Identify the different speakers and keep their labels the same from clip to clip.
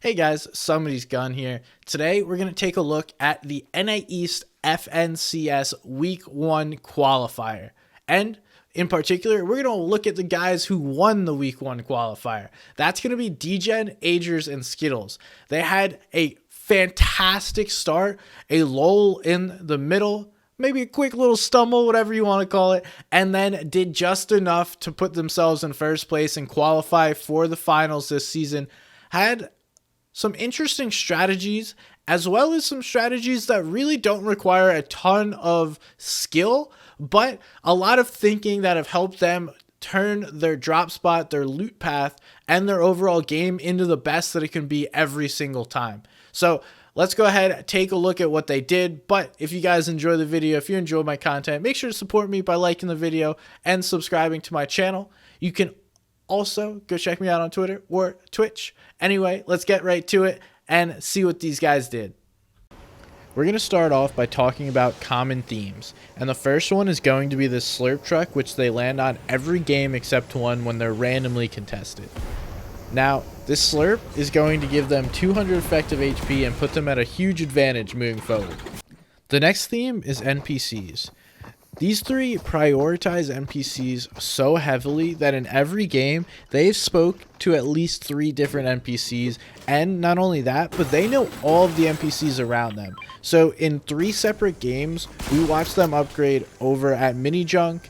Speaker 1: Hey guys, Somebody's Gun here. Today we're going to take a look at the NA East FNCS Week 1 qualifier. And in particular, we're going to look at the guys who won the Week 1 qualifier. That's going to be Degen, Ajerss, and Skqttles. They had a fantastic start, a lull in the middle, maybe a quick little stumble, whatever you want to call it, and then did just enough to put themselves in first place and qualify for the finals this season. Had some interesting strategies, as well as some strategies that really don't require a ton of skill, but a lot of thinking that have helped them turn their drop spot, their loot path, and their overall game into the best that it can be every single time. So let's go ahead and take a look at what they did. But if you guys enjoy the video, if you enjoy my content, make sure to support me by liking the video and subscribing to my channel. You can also go check me out on Twitter or Twitch. Anyway, let's get right to it and see what these guys did. We're going to start off by talking about common themes. And the first one is going to be the Slurp Truck, which they land on every game except one when they're randomly contested. Now, this Slurp is going to give them 200 effective HP and put them at a huge advantage moving forward. The next theme is NPCs. These three prioritize NPCs so heavily that in every game, they've spoke to at least 3 different NPCs, and not only that, but they know all of the NPCs around them. So in 3 separate games, we watched them upgrade over at Mini Junk,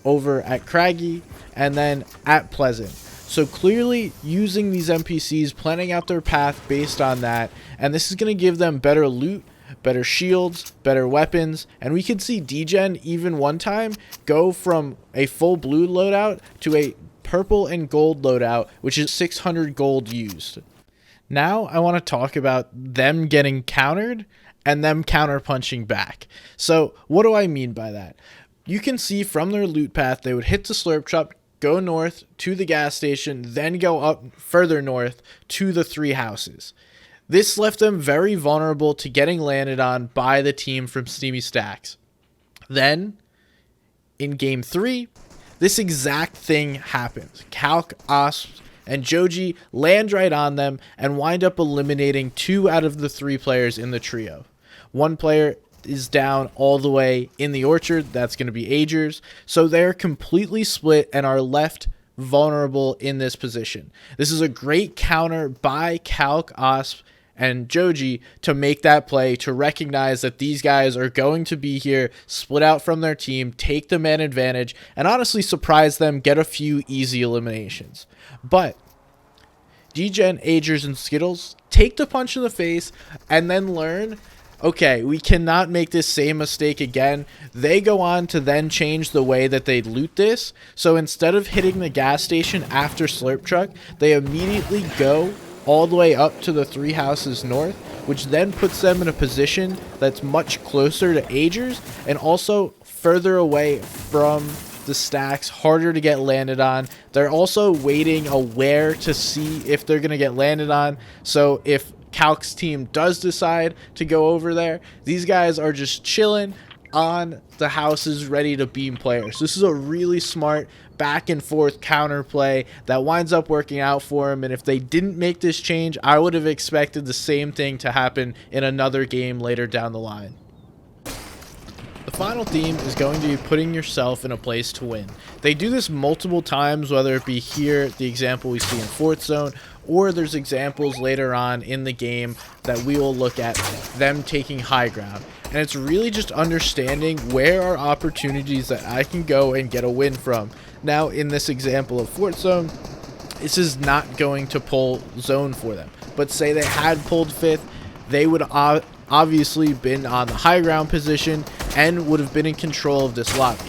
Speaker 1: over at Craggy, and then at Pleasant. So clearly using these NPCs, planning out their path based on that, and this is going to give them better loot, better shields, better weapons, and we can see Degen even one time go from a full blue loadout to a purple and gold loadout, which is 600 gold used. Now I want to talk about them getting countered and them counter punching back. So what do I mean by that? You can see from their loot path, they would hit the Slurp Truck, go north to the gas station, then go up further north to the 3 houses. This left them very vulnerable to getting landed on by the team from Steamy Stacks. Then, in Game 3, this exact thing happens. Calc, Osps, and Joji land right on them and wind up eliminating 2 out of the 3 players in the trio. 1 player is down all the way in the orchard. That's going to be Ajerss. So they're completely split and are left vulnerable in this position. This is a great counter by Calc, Osp, and Joji to make that play, to recognize that these guys are going to be here, split out from their team, take the man advantage, and honestly surprise them, get a few easy eliminations. But Degen, Ajerss, and Skqttles take the punch in the face and then learn, okay, we cannot make this same mistake again. They go on to then change the way that they loot this. So instead of hitting the gas station after Slurp Truck, they immediately go all the way up to the 3 houses north, which then puts them in a position that's much closer to Ajerss and also further away from the stacks, harder to get landed on. They're also waiting aware to see if they're going to get landed on. So if Calc's team does decide to go over there, these guys are just chilling on the houses ready to beam players. This is a really smart back and forth counter play that winds up working out for them, and if they didn't make this change, I would have expected the same thing to happen in another game later down the line. The final theme is going to be putting yourself in a place to win. They do this multiple times, whether it be here, the example we see in 4th Zone, or there's examples later on in the game that we will look at them taking high ground. And it's really just understanding where are opportunities that I can go and get a win from. Now, in this example of 4th Zone, this is not going to pull zone for them. But say they had pulled 5th, they would obviously been on the high ground position and would have been in control of this lobby.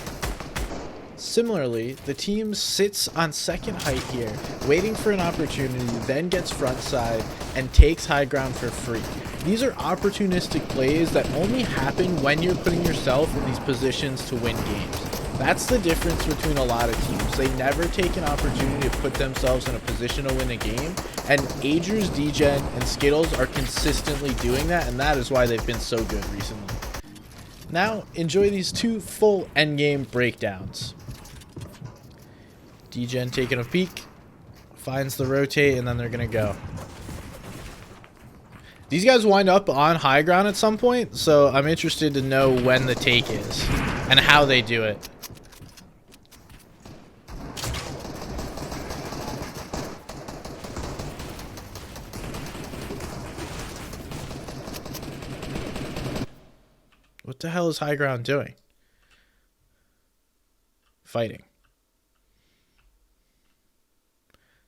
Speaker 1: Similarly, the team sits on 2nd height here, waiting for an opportunity, then gets front side and takes high ground for free. These are opportunistic plays that only happen when you're putting yourself in these positions to win games. That's the difference between a lot of teams. They never take an opportunity to put themselves in a position to win a game, and Ajerss, Degen, and Skqttles are consistently doing that, and that is why they've been so good recently. Now, enjoy these 2 full endgame breakdowns. Degen taking a peek, finds the rotate, and then they're going to go. These guys wind up on high ground at some point, so I'm interested to know when the take is and how they do it. What the hell is high ground doing? Fighting.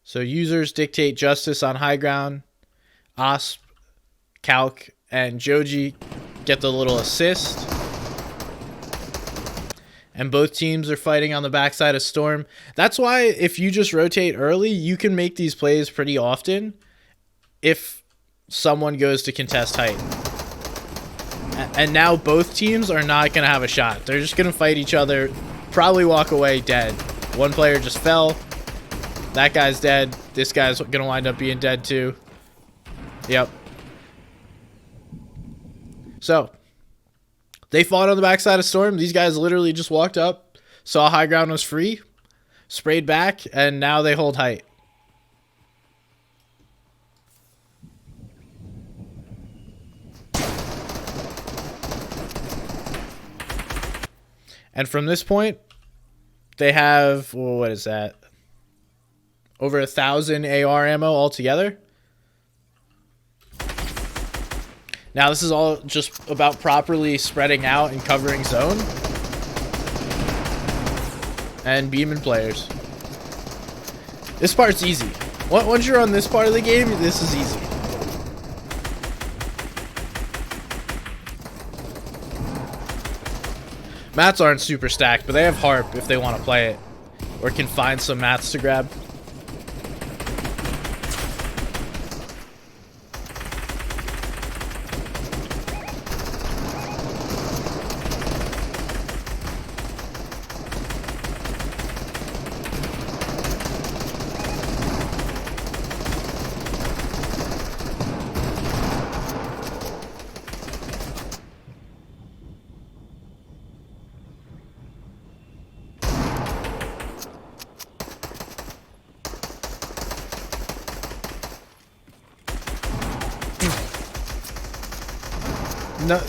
Speaker 1: So users dictate justice on high ground. Osp, Calc, and Joji get the little assist. And both teams are fighting on the backside of Storm. That's why if you just rotate early, you can make these plays pretty often if someone goes to contest height. And now both teams are not going to have a shot. They're just going to fight each other, probably walk away dead. One player just fell. That guy's dead. This guy's going to wind up being dead too. Yep. So, they fought on the backside of Storm. These guys literally just walked up, saw high ground was free, sprayed back, and now they hold height. And from this point, they have, well, what is that? Over 1,000 AR ammo altogether. Now this is all just about properly spreading out and covering zone. And beaming players. This part's easy. Once you're on this part of the game, this is easy. Mats aren't super stacked, but they have Harp if they want to play it. Or can find some mats to grab.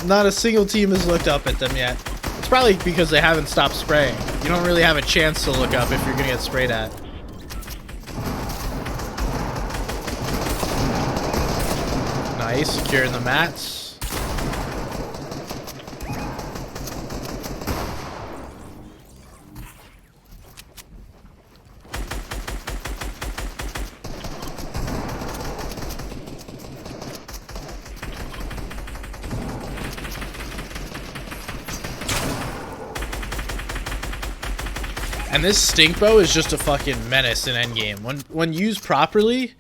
Speaker 1: Not a single team has looked up at them yet. It's probably because they haven't stopped spraying. You don't really have a chance to look up if you're going to get sprayed at. Nice, securing the mats. And this stink bow is just a fucking menace in endgame. When used properly,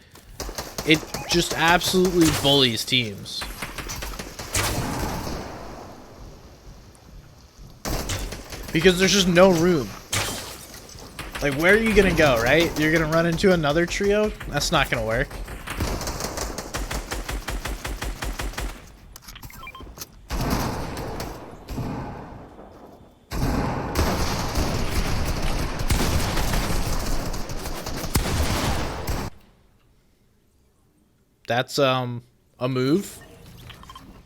Speaker 1: it just absolutely bullies teams. Because there's just no room. Like, where are you gonna go, right? You're gonna run into another trio? That's not gonna work. That's a move.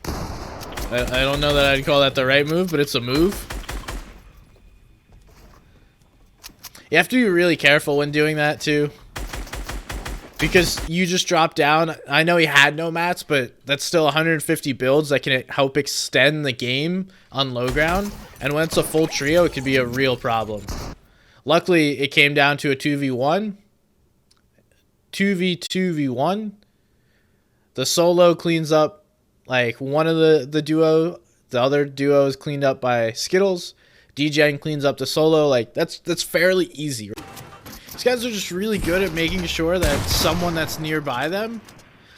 Speaker 1: I don't know that I'd call that the right move, but it's a move. You have to be really careful when doing that too, because you just drop down. I know he had no mats, but that's still 150 builds that can help extend the game on low ground. And when it's a full trio, it could be a real problem. Luckily, it came down to a 2v1, 2v2v1. The solo cleans up like one of the duo. The other duo is cleaned up by Skqttles. Degen cleans up the solo. Like that's fairly easy. These guys are just really good at making sure that someone that's nearby them,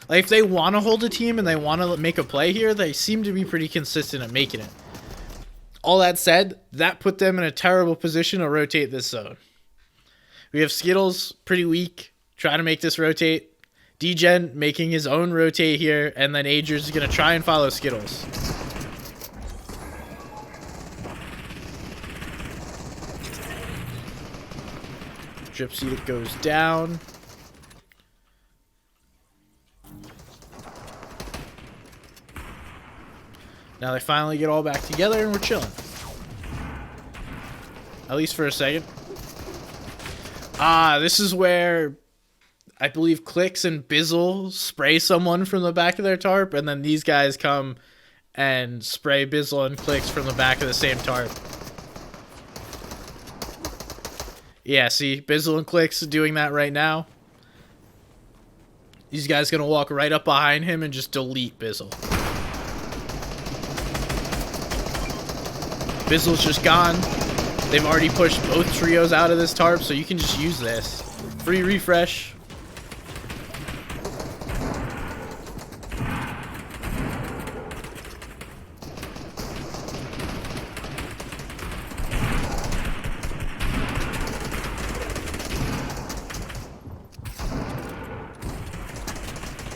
Speaker 1: like if they want to hold a team and they want to make a play here, they seem to be pretty consistent at making it. All that said, that put them in a terrible position to rotate this zone. We have Skqttles pretty weak, trying to make this rotate. Degen making his own rotate here, and then Ajerss is going to try and follow Skqttles. Drip seed goes down. Now they finally get all back together and we're chilling. At least for a second. This is where I believe Clicks and Bizzle spray someone from the back of their tarp, and then these guys come and spray Bizzle and Clicks from the back of the same tarp. Yeah, see, Bizzle and Clicks doing that right now. These guys gonna walk right up behind him and just delete Bizzle. Bizzle's just gone. They've already pushed both trios out of this tarp, so you can just use this. Free refresh.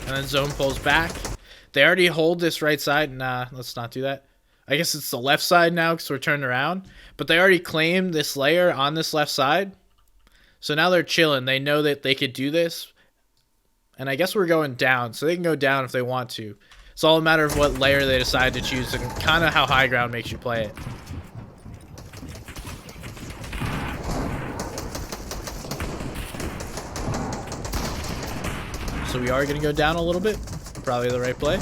Speaker 1: And then zone pulls back. They already hold this right side. Nah, let's not do that. I guess it's the left side now because we're turned around. But they already claimed this layer on this left side. So now they're chilling. They know that they could do this. And I guess we're going down. So they can go down if they want to. It's all a matter of what layer they decide to choose and kind of how high ground makes you play it. So we are going to go down a little bit. Probably the right play.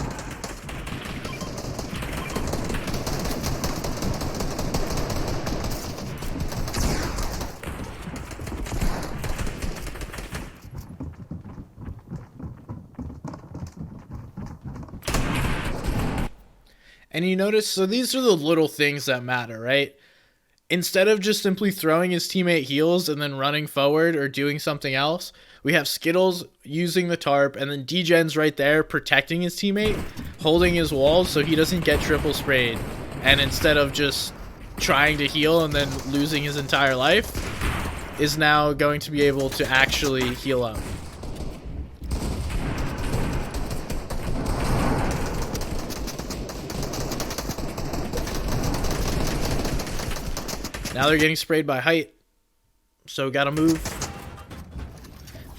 Speaker 1: And you notice, so these are the little things that matter, right? Instead of just simply throwing his teammate heals and then running forward or doing something else, we have Skqttles using the tarp, and then Degen's right there protecting his teammate, holding his walls so he doesn't get triple sprayed. And instead of just trying to heal and then losing his entire life, is now going to be able to actually heal up. Now they're getting sprayed by height, so gotta move.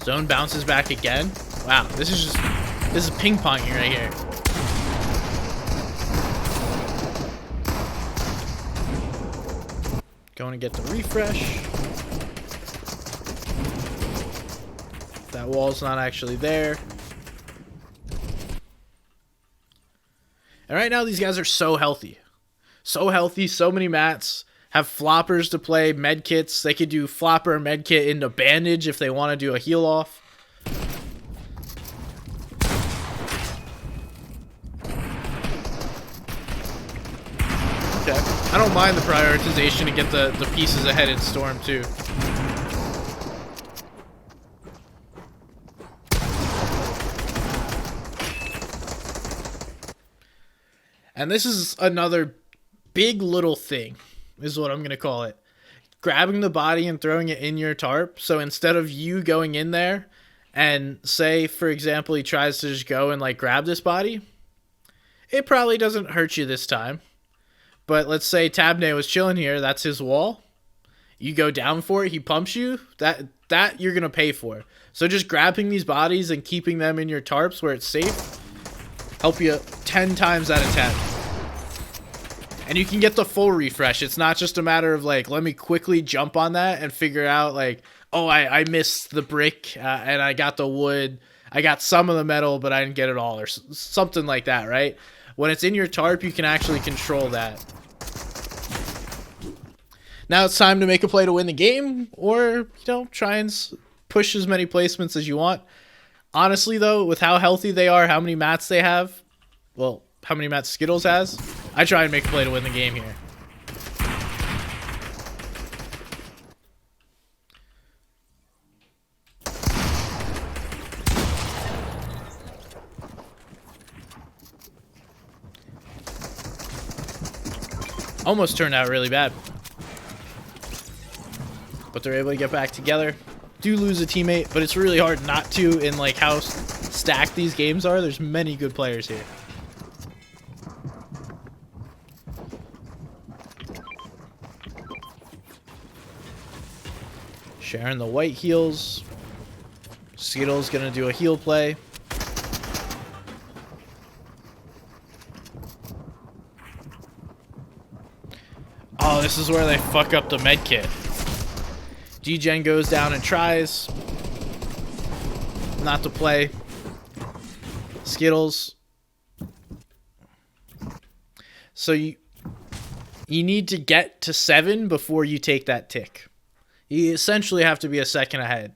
Speaker 1: Zone bounces back again. Wow, this is ping-ponging right here. Going to get the refresh. That wall's not actually there. And right now these guys are so healthy. So healthy, so many mats. Have floppers to play, med kits. They could do flopper and med kit into bandage if they want to do a heal off. Okay. I don't mind the prioritization to get the pieces ahead in Storm too. And this is another big little thing, is what I'm going to call it. Grabbing the body and throwing it in your tarp. So instead of you going in there and say, for example, he tries to just go and like grab this body, it probably doesn't hurt you this time. But let's say Tabney was chilling here. That's his wall. You go down for it. He pumps you. That you're going to pay for. So just grabbing these bodies and keeping them in your tarps where it's safe help you 10 times out of 10. And you can get the full refresh. It's not just a matter of like, let me quickly jump on that and figure out like, oh, I missed the brick and I got the wood. I got some of the metal, but I didn't get it all, or something like that, right? When it's in your tarp, you can actually control that. Now it's time to make a play to win the game, or, try and push as many placements as you want. Honestly, though, with how healthy they are, how many mats they have, well, how many mats Skqttles has, I try and make a play to win the game here. Almost turned out really bad. But they're able to get back together. Do lose a teammate, but it's really hard not to in like how stacked these games are. There's many good players here. Sharing the white heals. Skqttles gonna do a heal play. Oh, this is where they fuck up the med kit. Degen goes down and tries not to play. Skqttles. So you need to get to 7 before you take that tick. You essentially have to be a second ahead.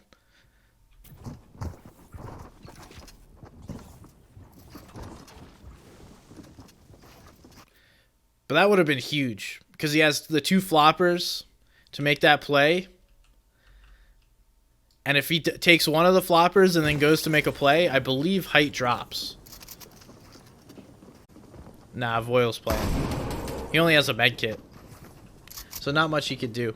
Speaker 1: But that would have been huge because he has the 2 floppers to make that play. And if he takes one of the floppers and then goes to make a play, I believe height drops. Nah, Voil's playing. He only has a med kit. So not much he could do.